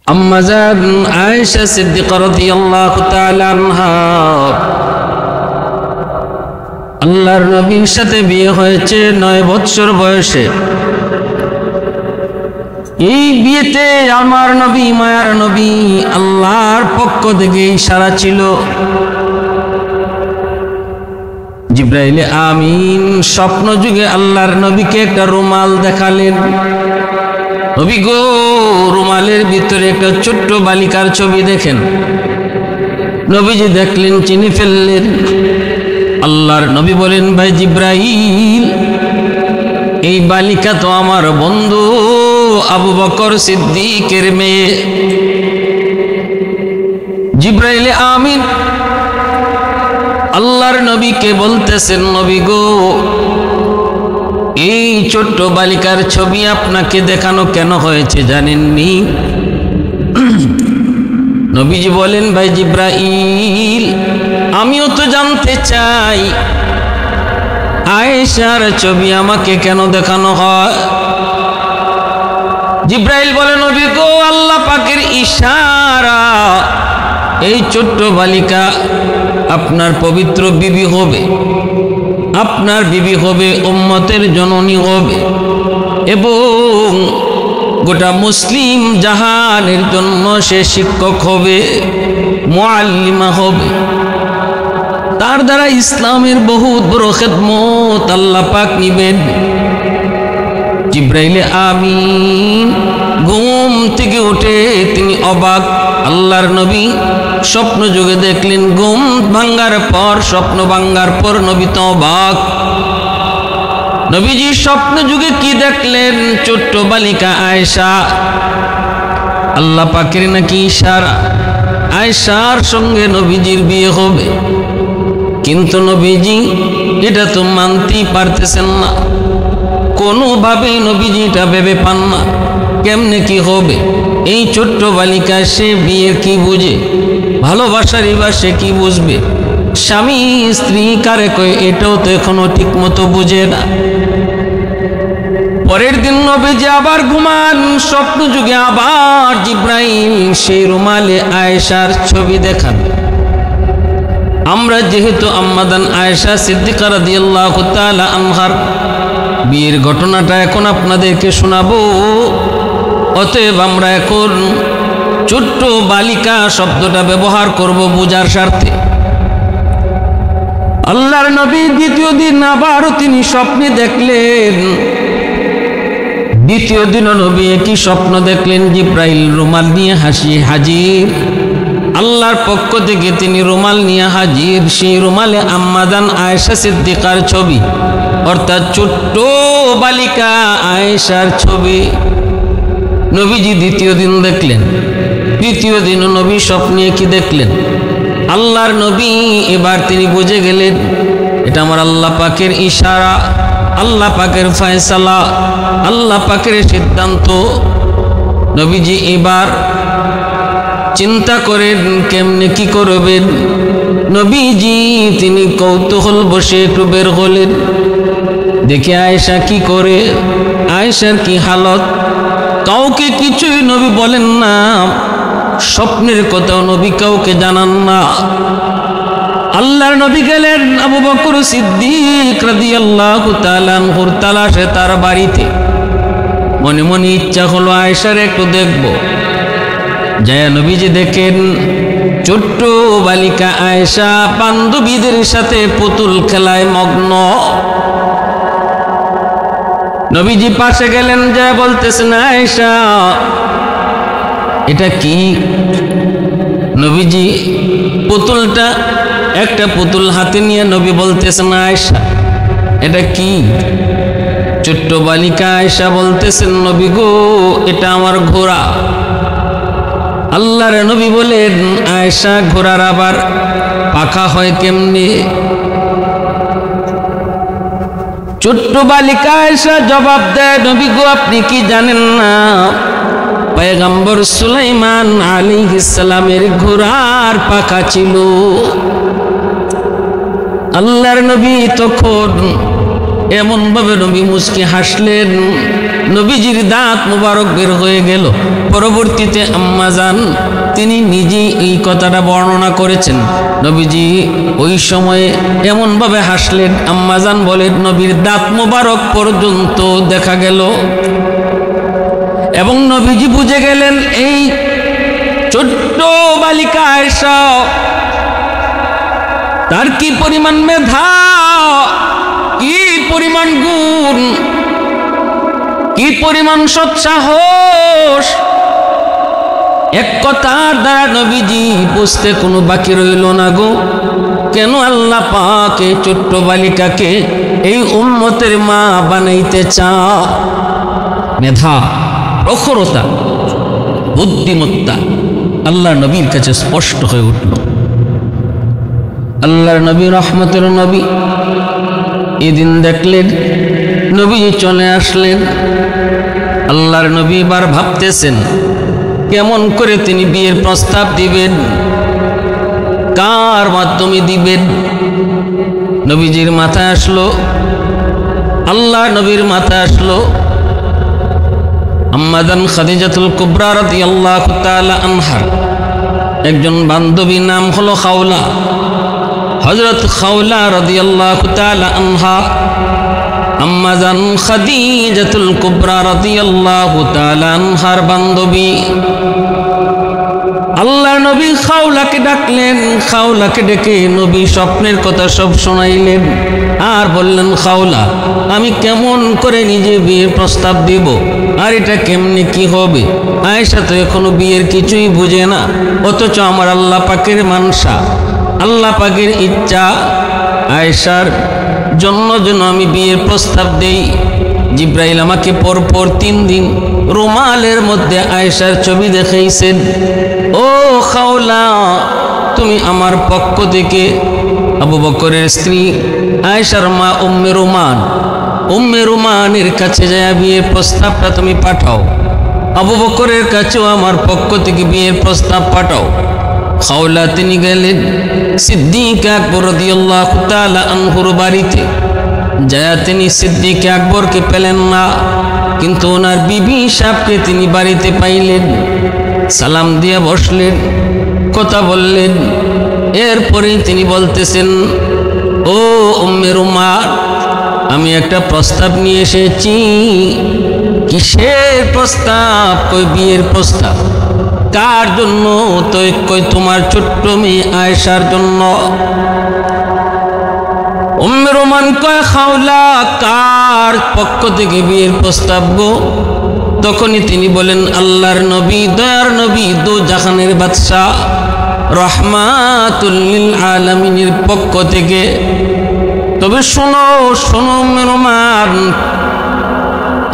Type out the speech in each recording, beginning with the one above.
আম্মা জান আয়েশা সিদ্দিকা রাদিয়াল্লাহু তাআলা আনহা আল্লাহর নবীর সাথে বিয়ে হয়েছে 9 বছর বয়সে। এই বিয়েতে আমার নবী, মায়ার নবী, আল্লাহর পক্ষ থেকে ইশারা ছিল। জিবরাইল আমিন স্বপ্ন যুগে আল্লাহর নবীকে একটা রুমাল দেখালেন। নবী গো, রুমালের ভিতরে একটা ছোট্ট বালিকার ছবি দেখেন। নবীজি দেখলেন, চিনি ফেললেন। আল্লাহর নবী বলেন, ভাই জিবরাইল, এই বালিকা তো আমার বন্ধু আবু বকর সিদ্দিকের মেয়ে। জিবরাইল আমিন আল্লাহর নবীকে বলতেছেন, নবী গো, এই ছোট্ট বালিকার ছবি আপনাকে দেখানো কেন হয়েছে জানেননি? নবীজি বলেন, ভাই জিবরাইল, আমিও তো জানতে চাই আয়েশার ছবি আমাকে কেন দেখানো হয়। জিবরাইল বলেন, নবী গো, আল্লাহ পাকের ইশারা, এই ছোট্ট বালিকা আপনার পবিত্র বিবি হবে, আপনার বিবি হবে, উম্মতের জননী হবে এবং গোটা মুসলিম জাহানের জন্য সে শিক্ষক হবে, মুআল্লিমা হবে। তার দ্বারা ইসলামের বহুত বড় খেদমত আল্লাহ পাক নিবেন। জিবরাইল আমিন ঘুম থেকে উঠে তিনি অবাক। আল্লাহর নবী স্বপ্ন যুগে দেখলেন, ঘুম ভাঙ্গার পর, স্বপ্ন ভাঙ্গার পর নবী তো অবাক। নবীজি স্বপ্ন যুগে কি দেখলেন? ছোট্ট বালিকা আয়েশা। আল্লাহ পাকের নাকি ইশারা, আয়েশার সঙ্গে নবীজির বিয়ে হবে। কিন্তু নবীজি এটা তো মানতেই পারতেছেন না, কোনোভাবেই নবীজি এটা ভেবে পান না কেমনে কি হবে। এই ছোট্ট বালিকা, সে বিয়ের কি বুঝে, ভালোবাসারই বা সে কি বুঝবে? স্বামী স্ত্রী কারে কয় এটাও তো এখনো ঠিক মতো বুঝে না। পরের দিন নবীজি আবার ঘুমান, স্বপ্ন যুগে আবার জিবরাইল সেই রুমালে আয়েশার ছবি দেখান। আমরা যেহেতু আম্মাদান আয়েশা সিদ্দিকা রাদিয়াল্লাহু তাআলা আনহার বিয়ের ঘটনাটা এখন আপনাদেরকে শোনাবো, অতএব আমরা এখন ছোট্ট বালিকা শব্দটা ব্যবহার করব বুঝার স্বার্থে। আল্লাহর নবী দ্বিতীয় দিন আবারও তিনি স্বপ্নে দেখলেন। দ্বিতীয় দিন নবী একই স্বপ্ন দেখলেন, জিবরাইল রুমাল নিয়ে হাজির। আল্লাহর পক্ষ থেকে তিনি রুমাল নিয়ে হাজির। সেই রুমালে আম্মাদান আয়েশা সিদ্দিকার ছবি, অর্থাৎ ছোট্ট বালিকা আয়েশার ছবি নবীজি দ্বিতীয় দিন দেখলেন। তৃতীয় দিন নবী স্বপ্নে কি দেখলেন? আল্লাহর নবী এবার তিনি বুঝে গেলেন এটা আমার আল্লাহ পাকের ইশারা, আল্লাহ পাকের ফয়সালা, আল্লাহ পাকের সিদ্ধান্ত। নবীজি এবার চিন্তা করেন কেমনে কি করবেন। নবীজি তিনি কৌতূহল বসে একটু বের হলেন, দেখে আয়েশা কি করে, আয়েশার কি হালত। কাউকে কিছুই নবী বলেন না, স্বপ্নের কথাও নবী কাউকে জানান না। আল্লাহর নবী গেলেন আবু বকর সিদ্দিক রাদিয়াল্লাহু তাআলা আনহুর তালাশে তার বাড়িতে। মনে মনে ইচ্ছা হলো আয়েশার একটু দেখব। যায় নবীজি দেখেন ছোট্ট বালিকা আয়েশা বান্ধবীদের সাথে পুতুল খেলায় মগ্ন। নবীজি পাশে গেলেন, যায় বলতেছেন, আয়েশা এটা কি? নবীজি পুতুলটা, একটা পুতুল হাতে নিয়ে নবী বলতেছেন, আয়েশা এটা কি? ছোট্ট বালিকা আয়েশা বলতেছেন, নবী গো, এটা আমার ঘোড়া। আল্লাহর নবী বলেন, আয়েশা ঘোড়ার আবার পাখা হয় কেমনে? ছোট্ট বালিকা আয়েশা জবাব দেয়, নবী গো, আপনি কি জানেন না পয়গম্বর সুলাইমান আলাইহিস সালামের ঘোড়ার পাখা ছিল। আল্লাহর নবী তখন এমন ভাবে নবী মুস্কি হাসলেন। নবীজির দাঁত মুবারক বের হয়ে গেল। পরবর্তীতে আম্মা জান তিনি নিজেই এই কথাটা বর্ণনা করেছেন। নবীজি ওই সময়ে এমনভাবে হাসলেন, আম্মা জান বলেন নবীর দাঁত মুবারক পর্যন্ত দেখা গেল। এবং নবীজি বুঝে গেলেন এই ছোট্ট বালিকা আয়েশা তার কি পরিমাণ মেধা, কি পরিমাণ গুণ, কি পরিমাণ সৎসাহস। এক কথার দ্বারা নবীজি বুঝতে কোনো বাকি রইল না গো, কেন আল্লাহ পাক এই ছোট্ট বালিকাকে এই উম্মতের মা বানাইতে চায়। মেধা, প্রখরতা, বুদ্ধিমত্তা আল্লাহর নবীর কাছে স্পষ্ট হয়ে উঠল। আল্লাহর নবী রহমতের নবী এদিন দেখলেন নবীজি চলে আসলেন। আল্লাহর নবী এবার ভাবতেছেন কেমন করে তিনি বিয়ের প্রস্তাব দিবেন, কার মাধ্যমে দিবেন। নবীজির মাথায় আসলো, আল্লাহর নবীর মাথায় আসলো আম্মা জান খাদিজাতুল কুবরা রাদিয়াল্লাহু তাআলা আনহার একজন বান্ধবী, নাম হলো খাওলা। হযরত খাওলা রাদিয়াল্লাহু তাআলা আনহা আম্মা জান খাদিজাতুল কুবরা রাদিয়াল্লাহু তাআলা আনহার বান্ধবী। আল্লাহ নবী খাওলাকে ডাকলেন, খাওলাকে ডেকে নবী স্বপ্নের কথা সব শোনাইলেন আর বললেন, খাওলা আমি কেমন করে নিজে বিয়ের প্রস্তাব দিব, আর এটা কেমনে কি হবে। আয়েশা তো এখনো বিয়ের কিছুই বুঝে না, অথচ আমার আল্লাহ পাকের মানসা, আল্লাহ পাকের ইচ্ছা আয়েশার জন্য যেন আমি বিয়ের প্রস্তাব দেই। জিব্রাইল আমাকে পরপর 3 দিন রুমালের মধ্যে আয়েশার ছবি দেখাইছেন। ও খাওলা, তুমি আমার পক্ষ থেকে আবু বকরের স্ত্রী আয়েশার মা উম্মে রুমানের কাছে যায় বিয়ের প্রস্তাবটা তুমি পাঠাও। আবু বকরের কাছেও আমার পক্ষ থেকে বিয়ের প্রস্তাব পাঠাও। খাওলা তিনি গেলেন সিদ্দিক আকবর রাদিয়াল্লাহু তাআলা আনহুর বাড়িতে। যায় তিনি সিদ্দিক আকবরকে পেলেন না, কিন্তু ওনার বিবি সাহেবকে তিনি বাড়িতে পাইলেন। সালাম দিয়ে বসলেন, কথা বললেন। এরপরেই তিনি বলতেছেন, ও উম্মে রুমান, আমি একটা প্রস্তাব নিয়ে এসেছি। কিসের প্রস্তাব? কই বিয়ের প্রস্তাব। কার জন্য? তো কই তোমার ছোট্ট মেয়ে আয়েশার জন্য। উম্মে রুমান কয়, খাওলা কার পক্ষ থেকে বিয়ের প্রস্তাব গো? তখনই তিনি বলেন, আল্লাহর নবী, দয়ার নবী, দো জাহানের বাদশাহ রহমাতুল লিল আলামিনের পক্ষ থেকে। তবে শোনো উম্মে রুমান,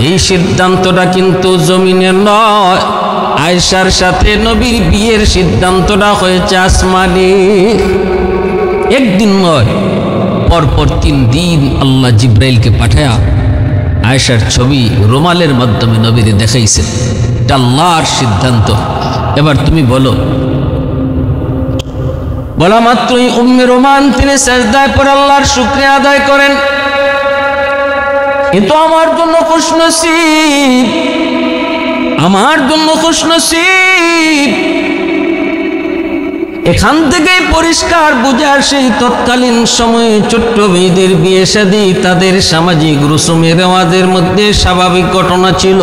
এই সিদ্ধান্তটা কিন্তু জমিনের নয়। আয়েশার সাথে নবীর বিয়ের সিদ্ধান্তটা হয়েছে আসমানে। একদিন নয়, পরপর 3 দিন আল্লাহ জিব্রাইলকে পাঠায়া আয়েশার ছবি রুমালের মাধ্যমে নবীরে দেখাইছেন। এটা আল্লাহর সিদ্ধান্ত। এবার তুমি বলো। বলা মাত্রই উম্মে রুমান তিনি সাজদায় পড়ে আল্লাহর শুকরিয়া আদায় করেন। এ তো আমার জন্য খুশনসিব, আমার জন্য খুশনসিব। এখান থেকে পরিষ্কার বুঝে আসে তৎকালীন সময়ে ছোট্ট মেয়েদের বিয়ে শাদী তাদের সামাজিক রুসুমে রেওয়াজের মধ্যে স্বাভাবিক ঘটনা ছিল।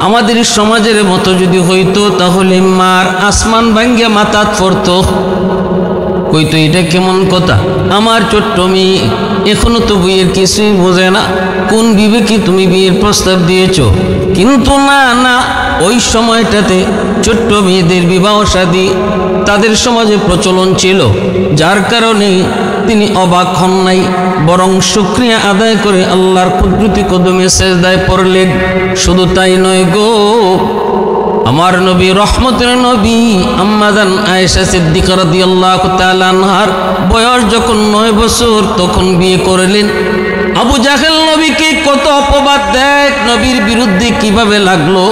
আমাদের সমাজের মতো যদি হইতো তাহলে মার আসমান ভাঙ্গে মাথাত পড়তো। কইতো এটা কেমন কথা, আমার ছোট্ট মেয়ে এখনো তো বিয়ের কিছুই বোঝে না, কোন বিবেকে তুমি বিয়ের প্রস্তাব দিয়েছ। কিন্তু না, ওই সময়টাতে ছোট্ট মেয়েদের বিবাহ শাদী তাদের সমাজে প্রচলন ছিল, যার কারণে তিনি অবাক হন নাই, বরং শুকরিয়া আদায় করে আল্লাহর কুদরতি কদমে সেজদায় পড়লেন। শুধু তাই নয় গো, আমার নবী রহমতের নবী আম্মা জান আয়েশা সিদ্দিকা রাদিয়াল্লাহু তাআলা আনহার বয়স যখন 9 বছর তখন বিয়ে করলেন। আবু জাহেল নবীকে কত অপবাদ দেয়, নবীর বিরুদ্ধে কিভাবে লাগলো,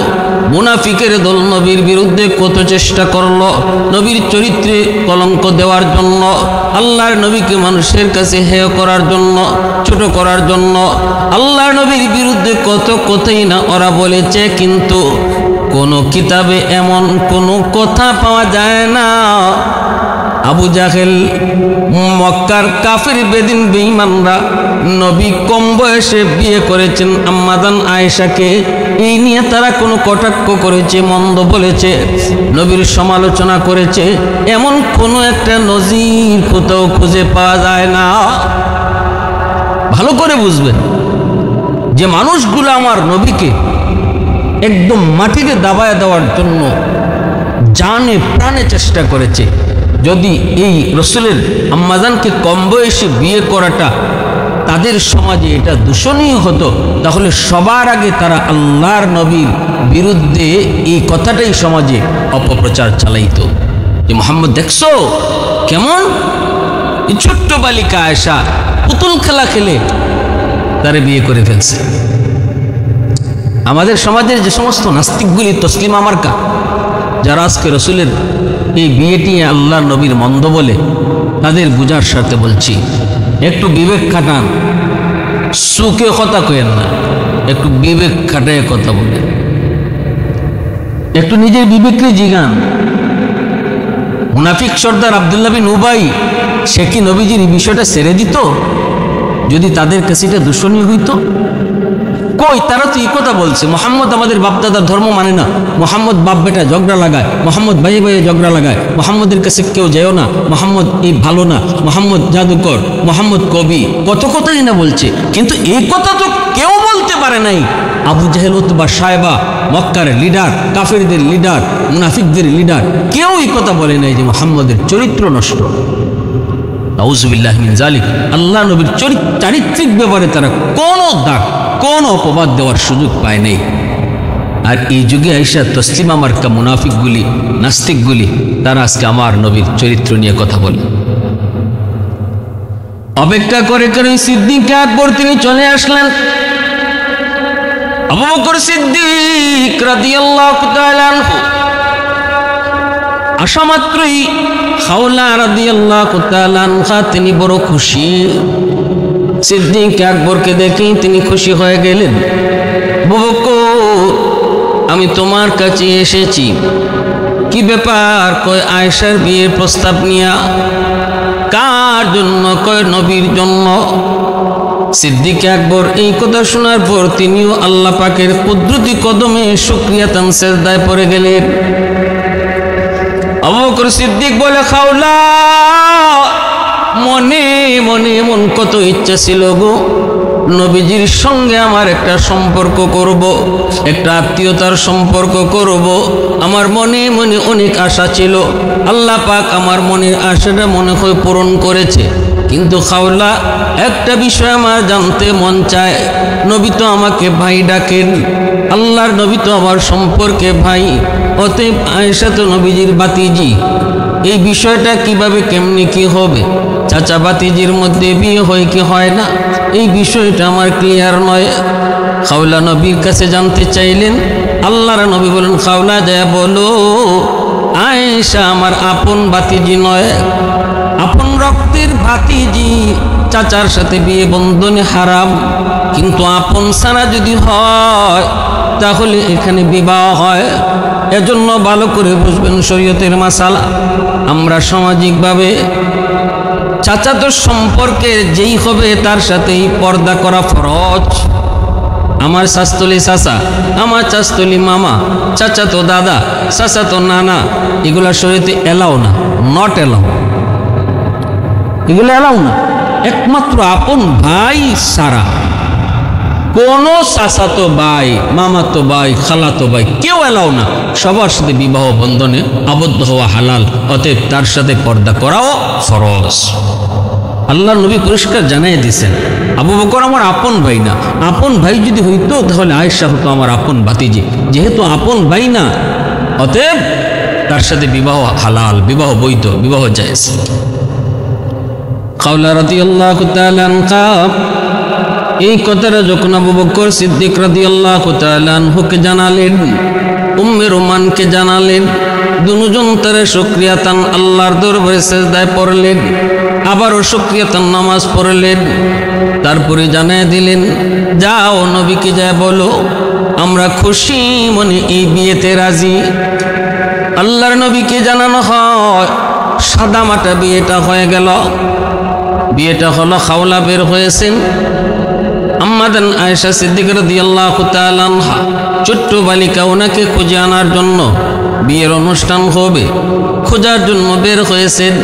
মুনাফিকের দল নবীর বিরুদ্ধে কত চেষ্টা করলো, নবীর চরিত্রে কলঙ্ক দেওয়ার জন্য, আল্লাহর নবীকে মানুষের কাছে হেয় করার জন্য, ছোট করার জন্য, আল্লাহর নবীর বিরুদ্ধে কত কথাই না ওরা বলেছে, কিন্তু কোনো কিতাবে এমন কোনো কথা পাওয়া যায় না আবু জাহেল মক্কার কাফির বেদিন বেঈমানরা নবী কম বয়সে বিয়ে করেছেন আম্মাজান আয়েশাকে, এই নিয়ে তারা কোনো কটাক্ষ করেছে, মন্দ বলেছে, নবীর সমালোচনা করেছে, এমন কোনো একটা নজির কোথাও খুঁজে পাওয়া যায় না। ভালো করে বুঝবেন যে মানুষগুলো আমার নবীকে একদম মাটিতে দাবায় দেওয়ার জন্য জানে প্রাণে চেষ্টা করেছে। যদি এই রসুলের আম্মাজানকে কম বয়সে বিয়ে করাটা তাদের সমাজে এটা দূষণীয় হতো, তাহলে সবার আগে তারা আল্লাহর নবীর বিরুদ্ধে এই কথাটাই সমাজে অপপ্রচার চালাইতো যে মোহাম্মদ দেখছো কেমন, এই ছোট্ট বালিকা আয়েশা পুতুল খেলা খেলে তারে বিয়ে করে ফেলছে। আমাদের সমাজের যে সমস্ত নাস্তিকগুলি তসলিমা মার্কা, যারা আজকে রসুলের এই বিয়েটি আল্লাহ নবীর মন্দ বলে, তাদের বুঝার সাথে বলছি, একটু বিবেক খাটান, সুখে কথা কয়েন না, একটু বিবেক খাটায় কথা বলেন, একটু নিজের বিবেককে জিগান। মুনাফিক সর্দার আব্দুল্লাহ বিন উবাই সে কি নবীজির এই বিষয়টা ছেড়ে দিত যদি তাদের কাছে এটা দূষণীয় হইতো? কই, তারা তো এই কথা বলছে মোহাম্মদ আমাদের বাপদাদার ধর্ম মানে না, মোহাম্মদ বাপ বেটা ঝগড়া লাগায়, মোহাম্মদ ভাইয়ে ভাইয়ে ঝগড়া লাগায়, মোহাম্মদের কাছে কেউ যেও না, মোহাম্মদ এই ভালো না, মোহাম্মদ জাদুকর, মোহাম্মদ কবি, কত কথাই না বলছে। কিন্তু এই কথা তো কেউ বলতে পারে নাই আবু জাহেল বা সাহেবা, মক্কার লিডার, কাফেরদের লিডার, মুনাফিকদের লিডার, কেউ এই কথা বলে নাই যে মোহাম্মদের চরিত্র নষ্ট। আউযুবিল্লাহি মিন যালিক। আল্লাহ নবীর চারিত্রিক ব্যাপারে তারা কোনো দাগ, কোনো অপবাদ দেওয়ার সুযোগ পায় নাই। আর এই যুগে আইসা তসলিমা মার্কা মুনাফিকগুলি, নাস্তিকগুলি, তারা আজকে আমার নবীর চরিত্র নিয়ে কথা বলে। অপেক্ষা করে করে সিদ্দিক আকবর তিনি চলে আসলেন। আবু বকর সিদ্দিক রাদিয়াল্লাহু তাআলা আনহু আসা মাত্রই খাওলা রাদিয়াল্লাহু তাআলা আনহা তিনি বড় খুশি। সিদ্দিক আকবরকে দেখে তিনি খুশি হয়ে গেলেন। আবু বকর, আমি তোমার কাছে এসেছি, কি ব্যাপার? কয় আয়েশার বিয়ের প্রস্তাব নিয়া। কার জন্য? কয় নবীর জন্য। সিদ্দিক আকবর এই কথা শোনার পর তিনিও আল্লাহ পাকের কুদরতি কদমে শুকরিয়াতান সেজদায় পড়ে গেলেন। আবু বকর সিদ্দিক বলে, খাওলা, মনে মনে মন কত ইচ্ছা ছিল গো, নবীজির সঙ্গে আমার একটা সম্পর্ক করব, একটা আত্মীয়তার সম্পর্ক করব। আমার মনে মনে অনেক আশা ছিল, আল্লাহ পাক আমার মনের আশাটা মনে হয় পূরণ করেছে। কিন্তু খাওলা, একটা বিষয় আমার জানতে মন চায়। নবী তো আমাকে ভাই ডাকেন, আল্লাহর নবী তো আমার সম্পর্কে ভাই, অতএব আয়েশা তো নবীজির বাতিজি। এই বিষয়টা কিভাবে কেমনি কি হবে? চাচা বাতিজির মধ্যে বিয়ে হয় কি হয় না, এই বিষয়টা আমার ক্লিয়ার নয়। খাওলা নবীর কাছে জানতে চাইলেন। আল্লাহর নবী বলেন, খাওলা যায় বলো, আয়েশা আমার আপন বাতিজি নয়, আপন রক্তের ভাতিজি। চাচার সাথে বিয়ে বন্ধনে হারাম, কিন্তু আপন ছাড়া যদি হয় তাহলে এখানে বিবাহ হয়। এজন্য ভালো করে বুঝবেন শরীয়তের মাসালা। আমরা সামাজিকভাবে চাচাতো সম্পর্কের যেই হবে তার সাথেই পর্দা করা ফরজ। আমার শাস্তলি চাচা, আমার চাস্তলি মামা, চাচাতো দাদা, চাচাতো নানা, এগুলা শরীয়তে এলাও না, নট এলাও, এগুলো এলাও না। একমাত্র আপন ভাই সারা, কোনো চাচাতো ভাই, মামাতো ভাই, খালাতো ভাই কেউ এলাও না। সবার সাথে বিবাহ বন্ধনে আবদ্ধ হওয়া হালাল, অতএব তার সাথে পর্দা করাও ফরজ। আল্লাহ নবী পরিষ্কার জানাই দিয়েছেন, আবু বকর আমার আপন ভাই না। আপন ভাই যদি হইতো তাহলে আয়েশা হতো আমার আপন ভাতিজি। যেহেতু আপন ভাই না, অতএব তার সাথে বিবাহ হালাল, বিবাহ বৈধ, বিবাহ জায়েজ। খাওলা রাদিয়াল্লাহু তাআলা আনহা এই কথাটা যখন আবু বকর সিদ্দিক রাদিয়াল্লাহু তাআলা আনহুকে জানালেন, উম্মে রোমানকে জানালেন, দুজন তারা শুকরিয়াতান আল্লাহর দরবারে সিজদায় পড়লেন, আবারও শুকরিয়াতান নামাজ পড়লেন। তারপরে জানায় দিলেন, যাও নবীকে যায় বলো আমরা খুশি মনে এই বিয়েতে রাজি। আল্লাহর নবীকে জানানো হয়, সাদা মাটা বিয়েটা হয়ে গেল। বিয়েটা হলো, খাওলা বের হয়েছেন। আম্মাদান আয়েশা সিদ্দিকা রাদিয়াল্লাহু তাআলা আনহা ছোট্ট বালিকা ওনাকে খুঁজে আনার জন্য, বিয়ের অনুষ্ঠান হবে খোঁজার জন্য বের হয়েছেন।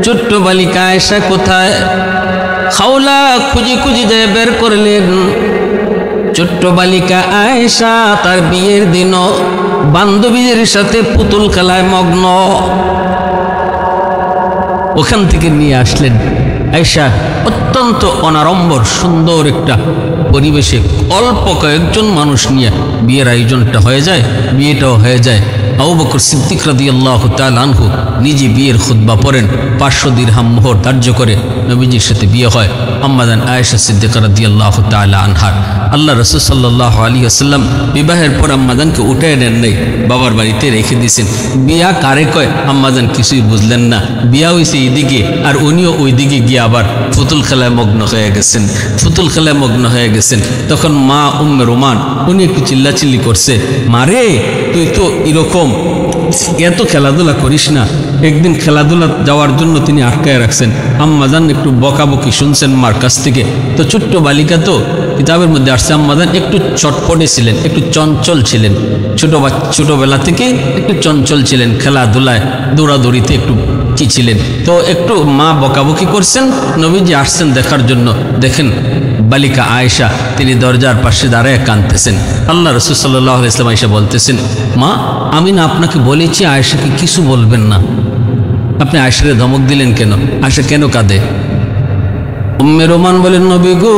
ছোট্ট বালিকা আয়েশা কোথায়? খাওলা খুঁজে খুঁজে যায় বের করলেন। ছোট্ট বালিকা আয়েশা তার বিয়ের দিনও বান্ধবীদের সাথে পুতুল খেলায় মগ্ন। ওখান থেকে নিয়ে আসলেন আয়েশা অত্যন্ত অনাড়ম্বর সুন্দর একটা পরিবেশে অল্প কয়েকজন মানুষ নিয়ে বিয়ের আয়োজনটা হয়ে যায়, বিয়েটাও হয়ে যায়। আবু বকর সিদ্দিক রাদিয়াল্লাহু তাআলা আনহু নিজে বিয়ের খুতবা পড়েন, 500 দিরহাম মোহর ধার্য করে নবীজির সাথে বিয়ে হয় আম্মাজান আয়েশা সিদ্দিকা রাদিয়াল্লাহু তাআলা আনহার। আল্লাহ রাসূল সাল্লাল্লাহু আলাইহি ওয়াসাল্লাম বিবাহের পর আম্মাজানকে উঠায় নেন নাই, বাবার বাড়িতে রেখে দিয়েছেন। বিয়া কারে কয় আম্মাজান কিছুই বুঝলেন না। বিয়া হয়েছে এইদিকে আর উনিও ওই দিকে গিয়ে আবার পুতুল খেলায় মগ্ন হয়ে গেছেন, পুতুল খেলায় মগ্ন হয়ে গেছেন। তখন মা উম্মে রোমান উনি একটু চিল্লাচিল্লি করছে, মারে তুই তো এরকম এত খেলাধুলা করিস না। একদিন খেলাধুলা যাওয়ার জন্য তিনি আটকায় রাখছেন। আম্মাজান একটু বকাবকি শুনছেন মার কাছ থেকে। তো ছোট্ট বালিকা তো কিতাবের মধ্যে আসছে আম্মাজান একটু চটপটে ছিলেন, একটু চঞ্চল ছিলেন। ছোটবেলা থেকে একটু চঞ্চল ছিলেন, খেলাধুলায় দৌড়াদৌড়িতে একটু কি ছিলেন। তো একটু মা বকাবকি করছেন, নবীজি আসছেন দেখার জন্য। দেখেন বালিকা আয়েশা তিনি দরজার পাশে দাঁড়ায় কাঁদতেছেন। আল্লাহ রাসূল সাল্লাল্লাহু আলাইহি ওয়াসাল্লাম আয়েশা বলতেছেন, মা আমি না আপনাকে বলেছি আয়েশাকে কিছু বলবেন না, আপনি আয়েশারে ধমক দিলেন কেন? আয়েশা কেন কাঁদে? উম্মে রোমান বলেন, নবী গো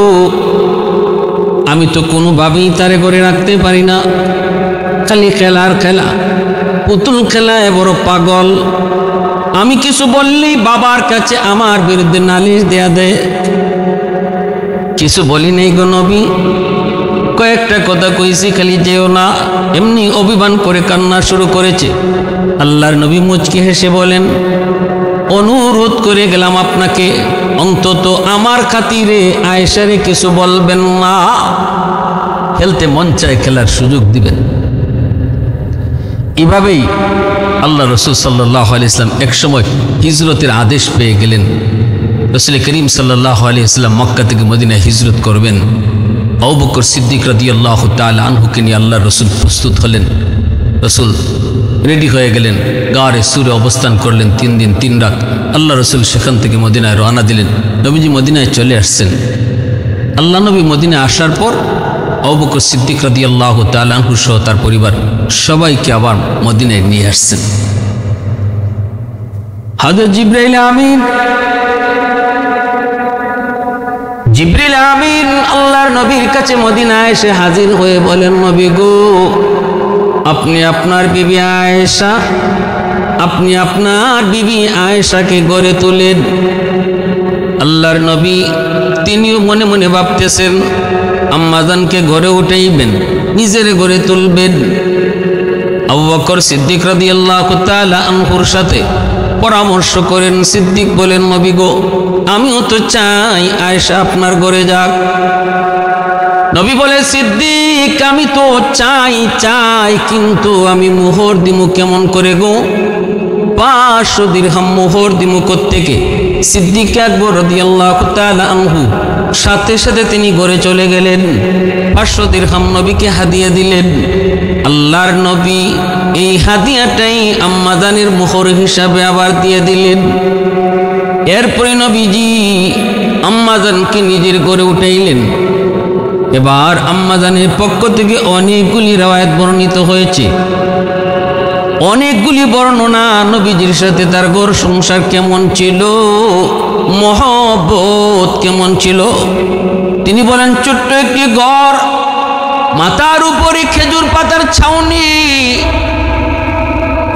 আমি তো কোনোভাবেই তারে করে রাখতে পারি না, খালি খেলার খেলা, পুতুল খেলায় বড় পাগল। আমি কিছু বললেই বাবার কাছে আমার বিরুদ্ধে নালিশ দেয়া দেয়। কিছু বলি নেই গো নবী, কয়েকটা কথা কইছি, খালি যেও না। এমনি অভিমান করে কান্না শুরু করেছে। আল্লাহর নবী মুচকি হেসে বলেন, অনুরোধ করে গেলাম আপনাকে অন্তত আমার খাতিরে আয়েশারে কিছু বলবেন না। খেলতে মন চায় খেলার সুযোগ দিবেন। এভাবেই আল্লাহ রাসূল সাল্লাল্লাহু আলাইহি ওয়াসাল্লাম একসময় হিজরতের আদেশ পেয়ে গেলেন। রাসূল করিম সাল্লাল্লাহু আলাইহি ওয়াসাল্লাম মক্কা থেকে মদিনায় হিজরত করবেন। আবু বকর সিদ্দিক রাদিয়াল্লাহু তাআলা আনহুকে নিয়ে আল্লাহ রাসূল প্রস্তুত হলেন। রাসূল রেডি হয়ে গেলেন, গারে সুরে অবস্থান করলেন 3 দিন 3 রাত। আল্লাহ রাসূল সেখান থেকে মদিনায় রওনা দিলেন। নবীজি মদিনায় চলে আসছেন। আল্লাহ নবী মদিনায় আসার পর আবু বকর সিদ্দিক রাদিয়াল্লাহু তাআলা আনহু সহ তার পরিবার সবাইকে আবার মদিনায় নিয়ে আসছেন। হযরত জিবরাইল আমিন আল্লাহর নবীর কাছে মদিনায় এসে হাজির হয়ে বলেন, নবী গো আপনি আপনার বিবি আয়েশাকে গড়ে তোলেন। আল্লাহর নবী তিনিও মনে মনে ভাবতেছেন আম্মাজানকে ঘরে উঠাইবেন, নিজের ঘরে তুলবেন। আবু বকর সিদ্দিক রাদিয়াল্লাহু তাআলা আনহুর সাথে পরামর্শ করেন। সিদ্দিক বলেন, নবী গো আমিও তো চাই আয়েশা আপনার ঘরে যাক। নবী বলে, সিদ্দিক আমি তো চাই কিন্তু আমি মোহর দিমু কেমন করে গো? 500 দিরহাম মোহর দিমু কোত্থেকে? সিদ্দিক আকবর রাদিয়াল্লাহু তাআলা আনহু সাথে সাথে তিনি ঘরে চলে গেলেন। 500 দিরহাম নবীকে হাদিয়া দিলেন। আল্লাহর নবী এই হাদিয়াটাই আম্মাজানের মোহর হিসাবে আবার দিয়ে দিলেন। এরপরে নবীজি আম্মাজানকে নিজের ঘরে উঠাইলেন। এবার আম্মাজানের পক্ষ থেকে অনেকগুলি রওয়ায়াত বর্ণিত হয়েছে, অনেকগুলি বর্ণনা নবীজির সাথে তার ঘর সংসার কেমন ছিল, মহব্বত কেমন ছিল। তিনি বলেন, ছোট্ট একটি ঘর, মাথার উপরে খেজুর পাতার ছাউনি,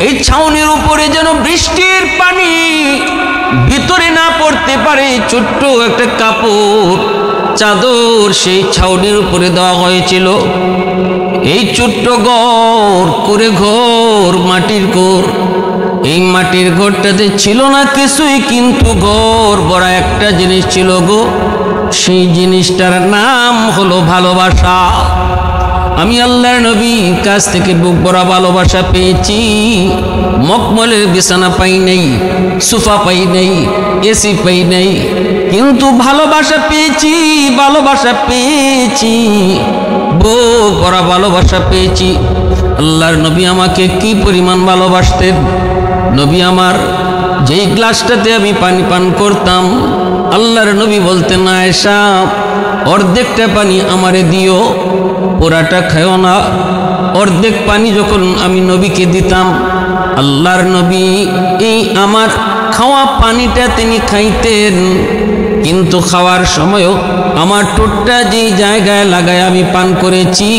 এই ছাউনির উপরে যেন বৃষ্টির পানি ভিতরে না পড়তে পারে ছোট্ট একটা কাপড় চাদর সেই ছাউনির উপরে দেওয়া হয়েছিল। এই ছোট্ট ঘর মাটির ঘর, এই মাটির ঘরটাতে ছিল না কিছুই, কিন্তু ঘর ভরা একটা জিনিস ছিল গো। সেই জিনিসটার নাম হলো ভালোবাসা। আমি আল্লাহর নবীর কাছ থেকে বুক ভরা ভালোবাসা পেয়েছি। মখমলের বিছানা পাই নাই, সোফা পাই নাই, এসি পাই নাই, কিন্তু ভালোবাসা পেয়েছি, ভালোবাসা পেয়েছি, বুক ভরা ভালোবাসা পেয়েছি। আল্লাহর নবী আমাকে কি পরিমাণ ভালোবাসতেন। নবী আমার যেই গ্লাসটাতে আমি পানি পান করতাম, আল্লাহর নবী বলতেন, আয়েশা অর্ধেকটা পানি আমারে দিও, পুরাটা খাও না। অর্ধেক পানি যখন আমি নবীকে দিতাম, আল্লাহর নবী এই আমার খাওয়া পানিটা তিনি খাইতেন, কিন্তু খাওয়ার সময়ও আমার ঠোঁটটা যেই জায়গায় লাগায় আমি পান করেছি,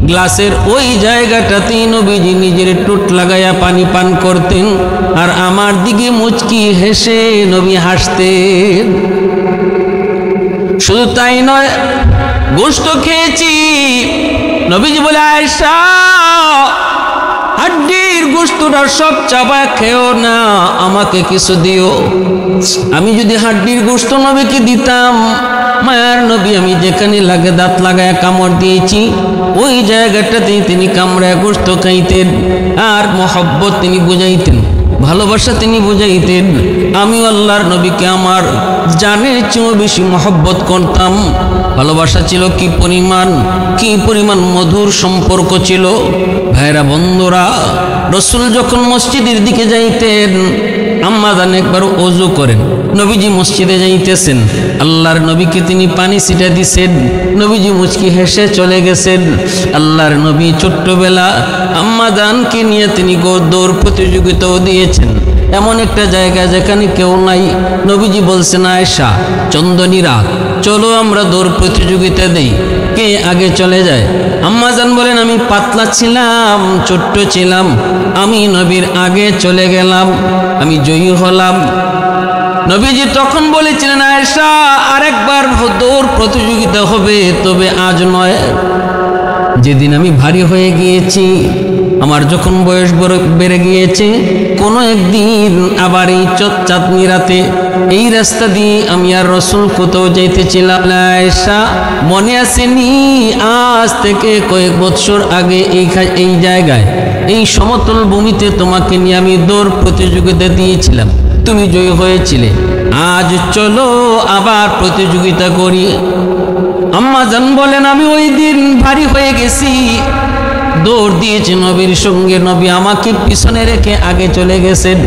গ্লাসের ওই জায়গাটাতেই নবীজি নিজের ঠোঁট লাগাইয়া পানি পান করতেন, আর আমার দিকে মুচকি হেসে নবী হাসতেন। শুধু তাই নয়, গোশত খেয়েছি। নবীজি বলে, আয়েশা হাড্ডির গোশতটা সব চাপা খেও না, আমাকে কিছু দিও। আমি যদি হাড্ডির গোশত নবীকে দিতাম, মায়ার নবী আমি যেখানে লাগে দাঁত লাগায় কামড় দিয়েছি, ওই জায়গাটাতেই তিনি কামড়ায় গোশত খাইতেন, আর মহব্বত তিনি বুঝাইতেন, ভালোবাসা তিনি বুঝাইতেন। আমি আল্লাহর নবীকে আমার জানের চেয়েও বেশি মহব্বত করতাম। ভালোবাসা ছিল কি পরিমাণ মধুর সম্পর্ক ছিল। ভাইরা বন্ধুরা, রসুল যখন মসজিদের দিকে যাইতেন, আম্মা জান একবার ওযু করেন, নবীজি মসজিদে যাইতেছেন, আল্লাহর নবীকে তিনি পানি ছিটা দিছেন, নবীজি মুচকি হেসে চলে গেছেন। আল্লাহর নবী ছোট্টবেলা আম্মা জানকে নিয়ে তিনি দৌড় প্রতিযোগিতাও দিয়েছেন, এমন একটা জায়গা যেখানে কেউ নাই। নবীজি বলছেন, আয়েশা চন্দনীরা চলো আমরা দৌড় প্রতিযোগিতা দেই, কে আগে চলে যায়। আম্মা জান বলেন, আমি পাতলা ছিলাম, ছোট্ট ছিলাম, আমি নবীর আগে চলে গেলাম, আমি জয়ী হলাম। নবীজি তখন বলেছিলেন, আয়েশা আরেকবার দৌড় প্রতিযোগিতা হবে, তবে আজ নয়। যেদিন আমি ভারী হয়ে গিয়েছি, আমার যখন বয়স বেড়ে গিয়েছে, কোনো একদিন আবার এই চাঁদনি রাতে এই রাস্তা দিয়ে আমি আর রসুল কোথাও যাইতেছিলাম। আয়েশা মনে আসেনি, আজ থেকে কয়েক বছর আগে এই জায়গায় এই সমতল ভূমিতে তোমাকে নিয়ে আমি দৌড় প্রতিযোগিতা দিয়েছিলাম, তুমি জয়ী হয়েছিলে, আজ চলো আবার প্রতিযোগিতা করি। আম্মা জান বলেন, আমি ওই দিন ভারী হয়ে গেছি, দৌড় দিয়েছি নবীর সঙ্গে, নবী আমাকে পিছনে রেখে আগে চলে গেছেন।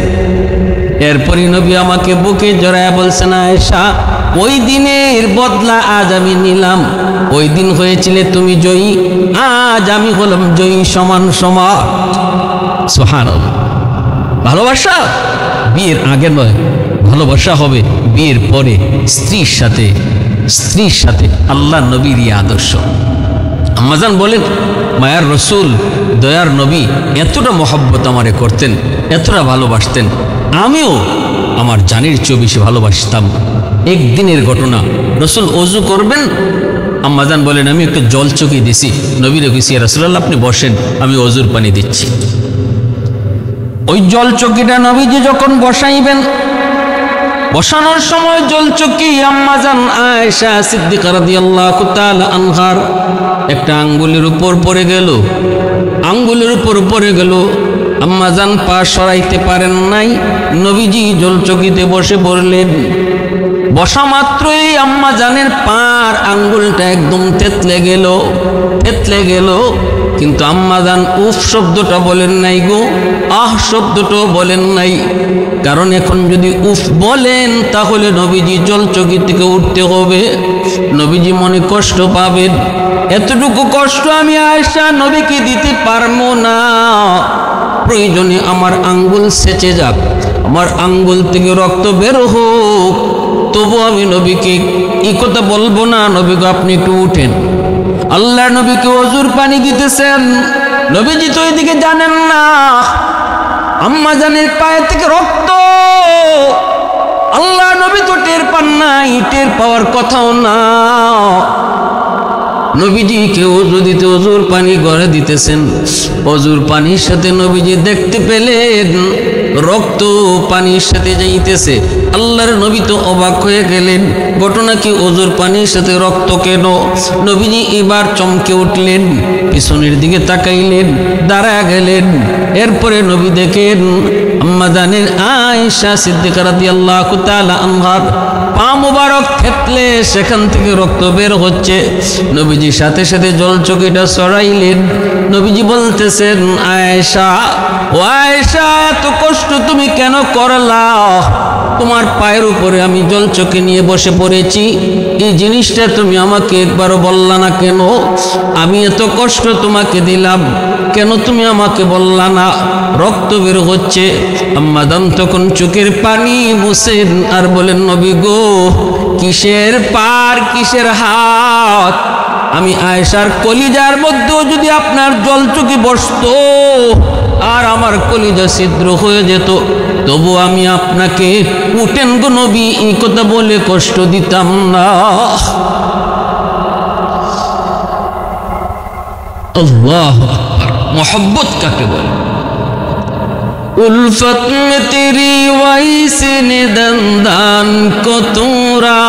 এরপরই নবী আমাকে বুকে জড়ায় বলছেন, আয়েশা ওই দিনের বদলা আজ আমি নিলাম। ওই দিন হয়েছিলে তুমি জয়ী, আজ আমি হলাম জয়ী, সমান সমান। সুবহানাল্লাহ। ভালোবাসা বিয়ের আগে নয়, ভালোবাসা হবে বিয়ের পরে, স্ত্রীর সাথে। আল্লাহ নবীর আদর্শ। আম্মা জান বলেন, মায়ার রসুল দয়ার নবী এতটা মহব্বত আমারে করতেন, এতটা ভালোবাসতেন, আমিও আমার জানের চেয়েও বেশি ভালোবাসতাম। একদিনের ঘটনা, রসুল ওযু করবেন, আম্মা জান বলেন, আমি একটু জল চোখে দিছি, নবীরে কইছি, ইয়া রাসূলুল্লাহ আপনি বসেন, আমি ওযুর পানি দিচ্ছি। ওই জল চকিটা নবীজি যখন বসাইবেন, বসানোর সময় জল চকি আম্মা জান আয়েশা সিদ্দিকা রাদিয়াল্লাহু তাআলা আনহার একটা আঙ্গুলের উপর পড়ে গেল। আম্মা জান পা সরাইতে পারেন নাই, নবীজি জল চকিতে বসে পড়লেন। বসা মাত্রই আম্মা জানের পার আঙ্গুলটা একদম থেতলে গেল, কিন্তু আম্মা জান উফ শব্দটা বলেন নাই গো, আহ শব্দটাও বলেন নাই, কারণ এখন যদি উফ বলেন তাহলে নবীজি জল চকি থেকে উঠতে হবে, নবীজি মনে কষ্ট পাবেন। এতটুকু কষ্ট আমি আয়েশা নবীকে দিতে পারবো না। প্রয়োজনে আমার আঙ্গুল সেচে যাক, আমার আঙ্গুল থেকে রক্ত বের হোক, তবু আমি নবীকে এই কথা বলবো না, নবীকে আপনি একটু উঠেন। আল্লাহ নবীকে ওযুর পানি দিতেছেন, নবীজি তো এদিকে জানেন না আম্মা জানের পায়ে থেকে রক্ত। আল্লাহ নবী তো টের পান নাই, টের পাওয়ার কথাও না। নবীজিকে ওযু দিতে ওযুর পানি গড়ে দিতেছেন, ওযুর পানির সাথে নবীজি দেখতে পেলেন রক্ত পানির সাথে যাইতেছে। আল্লাহর নবী তো অবাক হয়ে গেলেন, ঘটনা কি ওযুর পানির সাথে রক্ত কেন? নবীজি এবার চমকে উঠলেন, পিছনের দিকে তাকাইলেন, দাঁড়া গেলেন। এরপরে নবী দেখেন আম্মা জানেন আয়েশা সিদ্দিকা রাদিয়াল্লাহু তাআলা আনহার পা মুবারক থেতলে সেখান থেকে রক্ত বের হচ্ছে। নবীজি সাথে সাথে জলচকিটা সরাইলেন। নবীজি বলতেছেন, আয়েশা, ও আয়েশা, এত কষ্ট তুমি কেন করলা? তোমার পায়ের উপরে আমি জলচকি নিয়ে বসে পড়েছি, এই জিনিসটা তুমি আমাকে একবারও বললা না কেন? আমি এত কষ্ট তোমাকে দিলাম, কেন তুমি আমাকে বললা না? রক্ত বের হচ্ছে। আম্মা জান তখন চোখের পানি মুছেন আর বলেন, নবী গো, কিসের পার কিসের হাত? আমি আয়েশার কলিজার মধ্যেও যদি আপনার জলচকি বসতো আর আমার কলিজা ছিদ্র হয়ে যেত, তবু আমি আপনাকে উঠেন গো নবী এই কথা বলে কষ্ট দিতাম না। আল্লাহু আকবার। মোহব্বত কাকে বলে? उल्फत में तेरी वैसे ने दंदान को तूरा,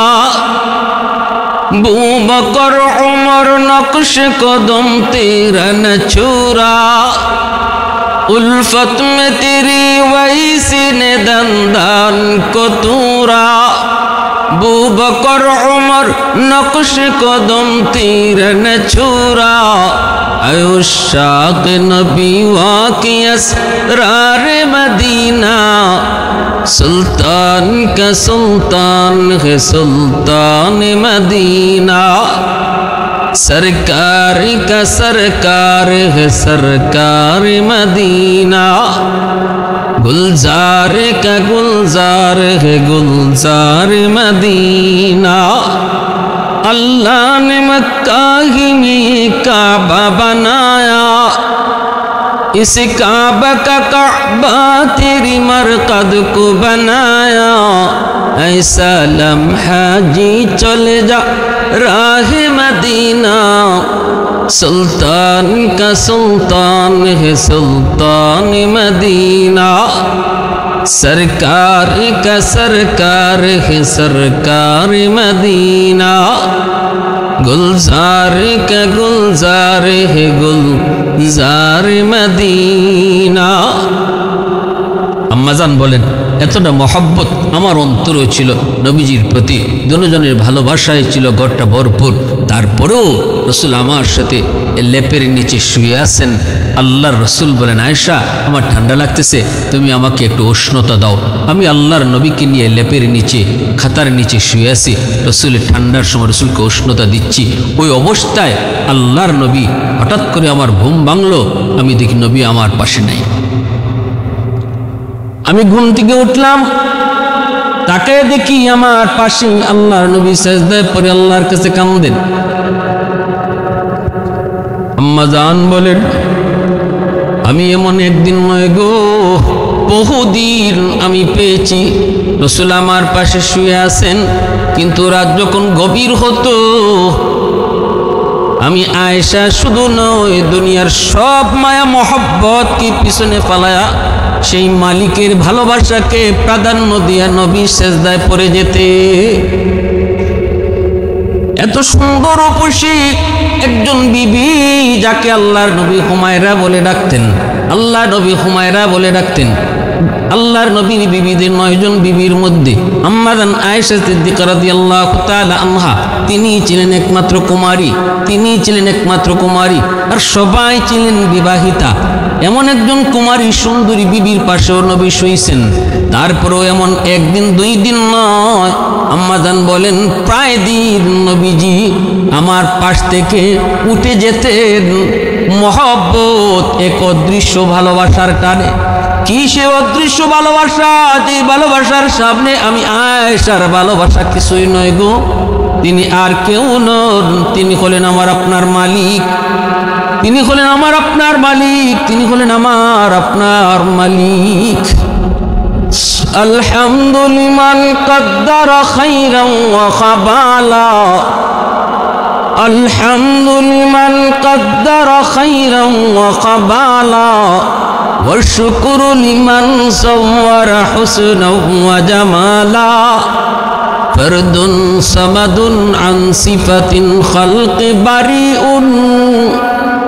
बू बकर उमर नक्श कदम तेरा न छूरा। उल्फत में तेरी वैसे ने दंदान को तूरा, बू बकर उमर नक्श कदम तेरा न छूरा। अयुशाक नबी वाक़ी असरार मदीना, सुल्तान का सुल्तान है सुल्तान मदीना। सरकार का सरकार है सरकार मदीना, गुलजार का गुलजार है गुलजार मदीना। अल्लाह ने मक्का ही में काबा बनाया, इस काबा का काबा तेरी मरकद को बनाया। ऐसा लम्हा जी चले जा राह मदीना, सुल्तान का सुल्तान है सुल्तान मदीना। सरकार का सरकार है सरकार मदीना, गुलजार का गुलजार है गुलजार मदीना। আম্মাজান বলেন, এতটা মহব্বত আমার অন্তরে ছিল নবীজির প্রতি, দুজনের ভালোবাসায় ছিল ঘরটা ভরপুর। তারপরেও রসুল আমার সাথে লেপের নিচে শুয়ে আছেন। আল্লাহর রসুল বলেন, আয়েশা, আমার ঠান্ডা লাগতেছে, তুমি আমাকে একটু উষ্ণতা দাও। আমি আল্লাহর নবীকে নিয়ে লেপের নিচে খাতার নিচে শুয়ে আছি, রসুলের ঠান্ডার সময় রসুলকে উষ্ণতা দিচ্ছি। ওই অবস্থায় আল্লাহর নবী হঠাৎ করে আমার ঘুম ভাঙলো, আমি দেখি নবী আমার পাশে নাই। আমি ঘুম থেকে উঠলাম, তাকে দেখি আমার পাশে আল্লাহর নবী সিজদায় পড়ে আল্লাহর কাছে কাঁদেন। আম্মা জান বলেন, আমি এমন একদিন নয় গো, বহুদিন আমি পেয়েছি রসুল আমার পাশে শুয়ে আছেন, কিন্তু রাত যখন গভীর হতো আমি আয়েশা শুধু নয় দুনিয়ার সব মায়া মহব্বতকে পিছনে ফালায়া সেই মালিকের ভালোবাসাকে প্রাধান্য দিয়া নবী সিজদায় পড়ে যেতে। এত সুন্দর রূপসী একজন বিবি যাকে আল্লাহর নবী হুমায়রা বলে ডাকতেন, আল্লাহ নবী হুমায়রা বলে ডাকতেন। আল্লাহর নবীর বিবিদের 9 জন বিবির মধ্যে আম্মা জান আয়েশা সিদ্দিকা রাদিয়াল্লাহু তাআলা আনহা তিনি ছিলেন একমাত্র কুমারী, তিনি ছিলেন একমাত্র কুমারী, আর সবাই ছিলেন বিবাহিতা। এমন একজন কুমারী সুন্দরী বিবির পাশেও নবী শুইছেন। তারপরেও এমন একদিন 2 দিন নয়, আম্মা জান বলেন প্রায় দিন নবীজি আমার পাশ থেকে উঠে যেতেন মহব্বত এক অদৃশ্য ভালোবাসার টানে। কি সে অদৃশ্য ভালোবাসা, যে ভালোবাসার সামনে আমি আয়েশার ভালোবাসা কিছুই নয় গো। তিনি আর কেউ নন, তিনি হলেন আমার আপনার মালিক, তিনি হলেন আমার আপনার মালিক, তিনি হলেন আমার আপনার মালিক। الحمد لمن قدر خيرا وخبالا الحمد لمن قدر خيرا وخبالا والشكر لمن صور حسنا وجمالا فرد صمد عن صفة الخلق بريء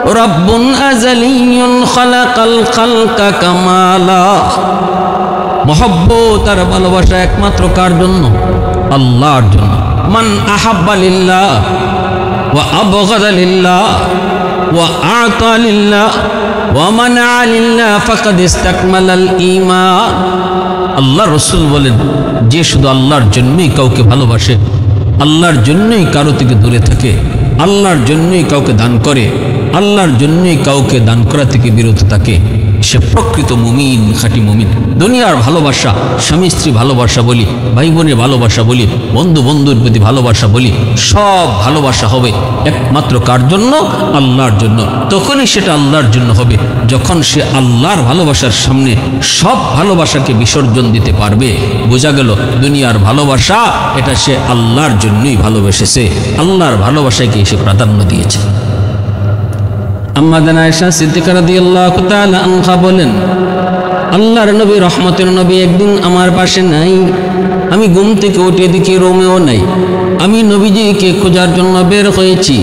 رب أزلي خلق الخلق كمالا محبت আর ভালোবাসা একমাত্র কার জন্য? আল্লাহর জন্য। মান আহাব্বা লিল্লাহ ওয়া আবগাদা লিল্লাহ ওয়া আ'তা লিল্লাহ ওয়া মানা'a লিল্লাহ ফাকাদ ইসতাকমালাল ঈমান। আল্লাহ রাসূল বলেন, যে শুধু আল্লাহর জন্যই কাউকে ভালোবাসে, আল্লাহর জন্যই কারো থেকে দূরে থাকে, আল্লাহর জন্যই কাউকে দান করে, আল্লাহর জন্যই কাউকে দান করা থেকে বিরত থাকে, সে প্রকৃত মুমিন, খাঁটি মুমিন। দুনিয়ার ভালোবাসা, স্বামী স্ত্রী ভালোবাসা বলি, ভাই বোনের ভালোবাসা বলি, বন্ধু বন্ধুর প্রতি ভালোবাসা বলি, সব ভালোবাসা হবে একমাত্র কার জন্য? আল্লাহর জন্য। তখনই সেটা আল্লাহর জন্য হবে যখন সে আল্লাহর ভালোবাসার সামনে সব ভালোবাসাকে বিসর্জন দিতে পারবে। বোঝা গেল দুনিয়ার ভালোবাসা এটা সে আল্লাহর জন্যই ভালোবেসেছে, আল্লাহর ভালোবাসাকে সে প্রাধান্য দিয়েছে। আম্মা আয়েশা সিদ্দিকা রাদিয়াল্লাহু তাআলা আনহা বলেন, আল্লাহর নবী রহমতের নবী একদিন আমার পাশে নাই। আমি ঘুম থেকে উঠে দেখি রোমেও নাই। আমি নবীজিকে খোঁজার জন্য বের হয়েছি।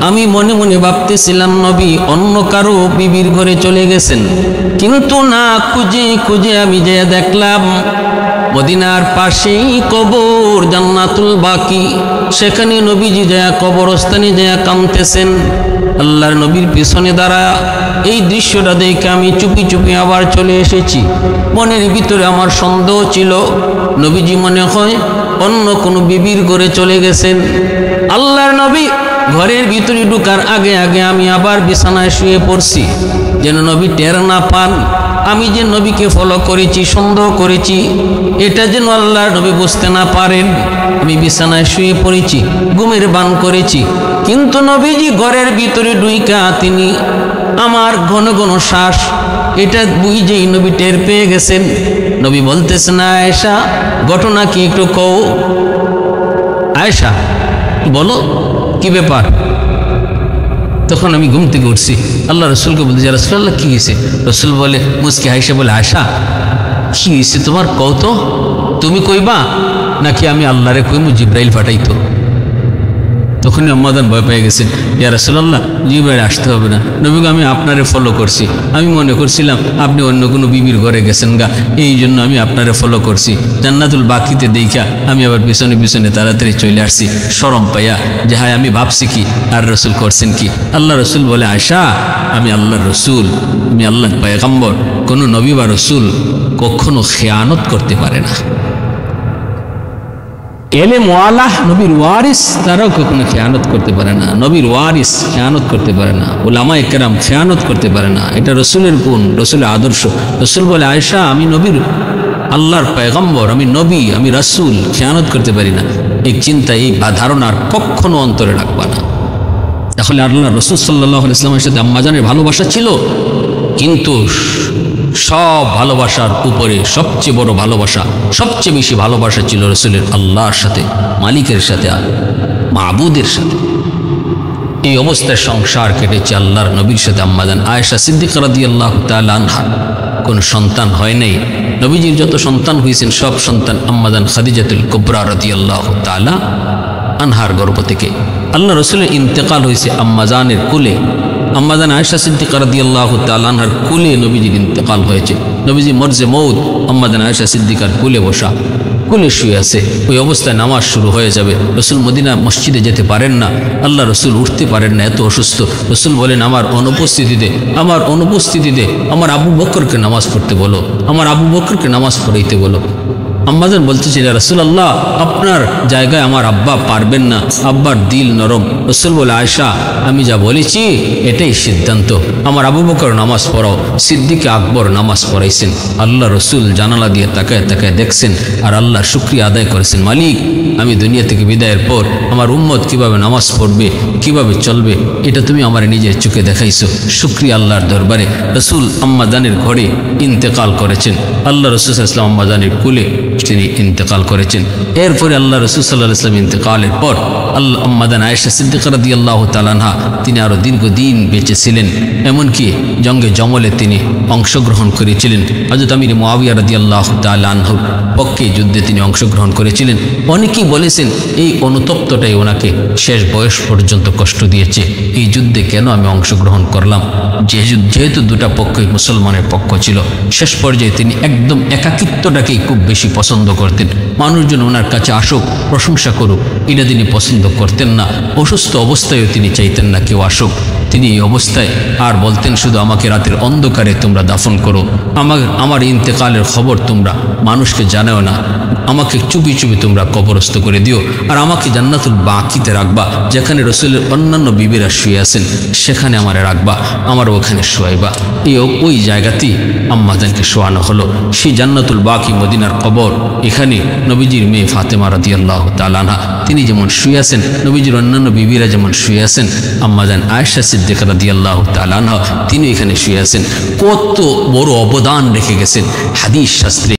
আমি মনে মনে ভাবতেছিলাম নবী অন্য কারো বিবির ঘরে চলে গেছেন, কিন্তু না, খুঁজে খুঁজে আমি যেয়ে দেখলাম মদিনার পাশেই কবর জান্নাতুল বাকি, সেখানে নবীজি যায় কবরস্থানে যায় কাঁদতেছেন। আল্লাহর নবীর পিছনে দাঁড়া এই দৃশ্যটা দেখে আমি চুপি চুপি আবার চলে এসেছি। মনের ভিতরে আমার সন্দেহ ছিল নবীজি মনে হয় অন্য কোনো বিবির ঘরে চলে গেছেন। আল্লাহর নবী ঘরের ভিতরে ঢুকার আগে আগে আমি আবার বিছানায় শুয়ে পড়ছি, যেন নবী টের না পান আমি যে নবীকে ফলো করেছি, সন্দেহ করেছি, এটা যেন আল্লাহর নবী বুঝতে না পারেন। আমি বিছানায় শুয়ে পড়েছি, ঘুমের বান করেছি, কিন্তু নবীজি ঘরের ভিতরে ঢুইকা তিনি আমার ঘন ঘন শ্বাস এটা বুঝেই নবী টের পেয়ে গেছেন। নবী বলতেছেন, আয়েশা ঘটনা কি একটু কও। আয়েশা বলো কি ব্যাপার? তখন আমি ঘুম থেকে উঠছি, আল্লাহ রসুলকে বলতে যে রাসূলুল্লাহ কি হয়েছে? রসুল বলে, মুস্কি আয়েশা বলে, আয়েশা কি হয়েছে তোমার কও তো, তুমি কইবা নাকি আমি আল্লাহরে কইমু জিব্রাইল পাঠাইতো? তখনই আম্মাদান ভয় পেয়ে গেছেন, ইয়া রাসূলুল্লাহ জিব্রাইল আসতে হবে না, নবীকে আমি আপনারে ফলো করছি, আমি মনে করছিলাম আপনি অন্য কোনো বিবির ঘরে গেছেন গা, এই জন্য আমি আপনারে ফলো করছি। জান্নাতুল বাকিতে দেখা আমি আবার পিছনে পিছনে তাড়াতাড়ি চলে আসছি, শরম পাইয়া যে হায় আমি ভাবছি কি আর রসুল করছেন কি। আল্লাহ রসুল বলে, আয়েশা আমি আল্লাহর রসুল, আমি আল্লাহর পয়গম্বর, কোনো নবী বা রসুল কখনো খেয়ানত করতে পারে না। এলে মোয়ালাহ নবীর ওয়ারিস তারাও কখনো খেয়ানত করতে পারে না, নবীর ওয়ারিস খেয়ানত করতে পারে না, উলামায়ে কেরাম খেয়ানত করতে পারে না। এটা রসুলের গুণ, রসুলের আদর্শ। রসুল বলে, আয়েশা আমি নবীর আল্লাহর পয়গম্বর, আমি নবী, আমি রাসূল, খেয়ানত করতে পারি না। এই চিন্তা, এই ধারণার কখনো অন্তরে রাখবা না। তাহলে আল্লাহ রসুল সাল্লাল্লাহু আলাইহি ওয়াসাল্লামের সাথে আম্মাজানের ভালোবাসা ছিল, কিন্তু সব ভালোবাসার উপরে সবচেয়ে বড় ভালোবাসা, সবচেয়ে বেশি ভালোবাসা ছিল রসুলের আল্লাহর সাথে, মালিকের সাথে, মাবুদের সাথে। এই অবস্থায় সংসার কেটেছে আল্লাহর নবীর সাথে। আম্মাজান আয়েশা সিদ্দিকা রাদিয়াল্লাহু তাআলা আনহা কোনো সন্তান হয় নাই। নবীজির যত সন্তান হয়েছেন সব সন্তান আম্মাজান খাদিজাতুল কুবরা রাদিয়াল্লাহু তাআলা আনহার গর্ভ থেকে। আল্লাহ রসুলের ইন্তেকাল হয়েছে আম্মাজানের কুলে। আম্মাজান আয়েশা সিদ্দিকা রাদিয়াল্লাহু তাআলা আনহার কুলে নবীজির ইন্তেকাল হয়েছে। নবীজি মরজে মৌত আম্মাজান আয়েশা সিদ্দিকার কুলে বসা, কুলে শুয়ে আছে। ওই অবস্থায় নামাজ শুরু হয়ে যাবে। রসুল মদিনা মসজিদে যেতে পারেন না, আল্লাহ রসুল উঠতে পারেন না, এত অসুস্থ। রসুল বলেন, আমার অনুপস্থিতিতে আমার আবু বকরকে নামাজ পড়তে বলো, আমার আবু বকরকে নামাজ পড়াইতে বলো। আম্মাজান বলতেছিল, রাসূলুল্লাহ আপনার জায়গায় আমার আব্বা পারবেন না, আব্বার দিল নরম। রাসূল বলে, আয়েশা আমি যা বলেছি এটাই সিদ্ধান্ত। আমার আবু বকর নামাজ পড়াও, সিদ্দিক আকবর নামাজ পড়াইছেন। আল্লাহ রসুল জানালা দিয়ে তাকায় তাকায় দেখছেন আর আল্লাহর শুকরিয়া আদায় করেছেন, মালিক আমি দুনিয়া থেকে বিদায়ের পর আমার উম্মত কিভাবে নামাজ পড়বে, কিভাবে চলবে, এটা তুমি আমার নিজের চোখে দেখাইছো। শুকরিয়া আল্লাহর দরবারে। রসুল আম্মাজানের ঘরে ইন্তেকাল করেছেন। আল্লাহ রসুল ইসলাম আম্মাজানের কুলে তিনি ইন্তেকাল করেছেন। এরপরে আল্লাহ রসুল সাল্লাল্লাহু আলাইহি ওয়াসাল্লাম ইন্তেকালের পর আম্মাজান আয়েশা সিদ্দিকা রাদিয়াল্লাহু তাআলা আনহা তিনি আরও দীর্ঘদিন বেঁচে ছিলেন। এমনকি জঙ্গে জমলে তিনি অংশগ্রহণ করেছিলেন। হযরত আমির মুআবিয়া রাদিয়াল্লাহু তাআলা আনহুর পক্ষে যুদ্ধে তিনি অংশগ্রহণ করেছিলেন। অনেকেই বলেছেন এই অনুতপ্তটাই ওনাকে শেষ বয়স পর্যন্ত কষ্ট দিয়েছে। এই যুদ্ধে কেন আমি অংশগ্রহণ করলাম? যেহেতু দুটা পক্ষই মুসলমানের পক্ষ ছিল, শেষ পর্যায়ে তিনি একদম একাকিত্বটাকেই খুব বেশি পছন্দ করতেন। মানুষজন ওনার কাছে আসুক, প্রশংসা করুক, এটা তিনি পছন্দ করতেন না। অসুস্থ অবস্থায়ও তিনি চাইতেন না কেউ আসুক। তিনি এই অবস্থায় আর বলতেন, শুধু আমাকে রাতের অন্ধকারে তোমরা দাফন করো, আমার ইন্তেকালের খবর তোমরা মানুষকে জানাও না, আমাকে চুপি চুপি তোমরা কবরস্থ করে দিও, আর আমাকে জান্নাতুল বাকিতে রাখবা, যেখানে রসুলের অন্যান্য বিবিরা শুয়ে আছেন সেখানে আমারে রাখবা, আমার ওখানে শোয়াইবা। ওই জায়গাতেই আম্মাজানকে শোয়ানো হলো। সেই জান্নাতুল বাকি মদিনার কবর, এখানে নবীজির মেয়ে ফাতেমা রাদিয়াল্লাহু তাআলা আনহা তিনি যেমন শুয়ে আছেন, নবীজির অন্যান্য বিবিরা যেমন শুয়ে আছেন, আম্মাজান আয়েশা সিদ্দিকা রাদিয়াল্লাহু তাআলা আনহা তিনি এখানে শুয়ে আছেন। কত বড় অবদান রেখে গেছেন হাদিস শাস্ত্রে।